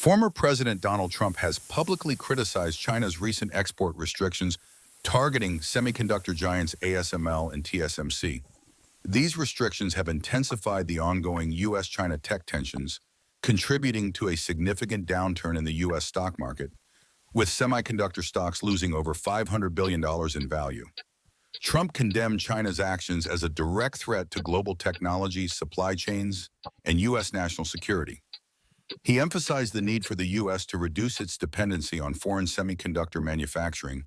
Former President Donald Trump has publicly criticized China's recent export restrictions targeting semiconductor giants ASML and TSMC. These restrictions have intensified the ongoing U.S.-China tech tensions, contributing to a significant downturn in the U.S. stock market, with semiconductor stocks losing over $500 billion in value. Trump condemned China's actions as a direct threat to global technology, supply chains, and U.S. national security. He emphasized the need for the U.S. to reduce its dependency on foreign semiconductor manufacturing,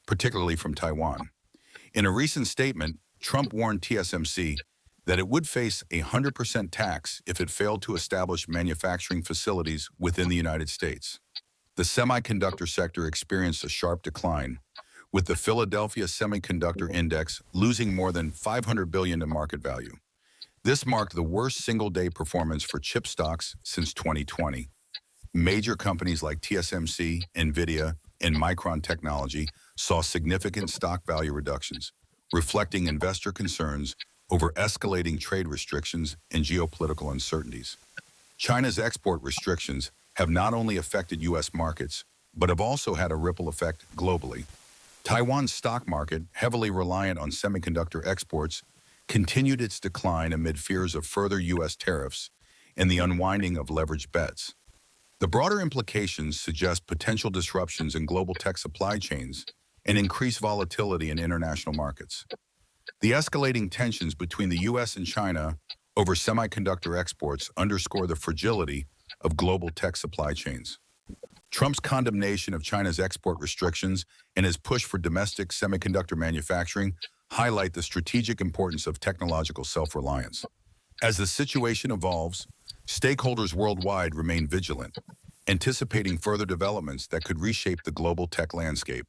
particularly from Taiwan. In a recent statement, Trump warned TSMC that it would face a 100% tax if it failed to establish manufacturing facilities within the United States. The semiconductor sector experienced a sharp decline, with the Philadelphia Semiconductor Index losing more than $500 billion in market value. This marked the worst single-day performance for chip stocks since 2020. Major companies like TSMC, NVIDIA, and Micron Technology saw significant stock value reductions, reflecting investor concerns over escalating trade restrictions and geopolitical uncertainties. China's export restrictions have not only affected U.S. markets, but have also had a ripple effect globally. Taiwan's stock market, heavily reliant on semiconductor exports, continued its decline amid fears of further U.S. tariffs and the unwinding of leveraged bets. The broader implications suggest potential disruptions in global tech supply chains and increased volatility in international markets. The escalating tensions between the U.S. and China over semiconductor exports underscore the fragility of global tech supply chains. Trump's condemnation of China's export restrictions and his push for domestic semiconductor manufacturing highlight the strategic importance of technological self-reliance. As the situation evolves, stakeholders worldwide remain vigilant, anticipating further developments that could reshape the global tech landscape.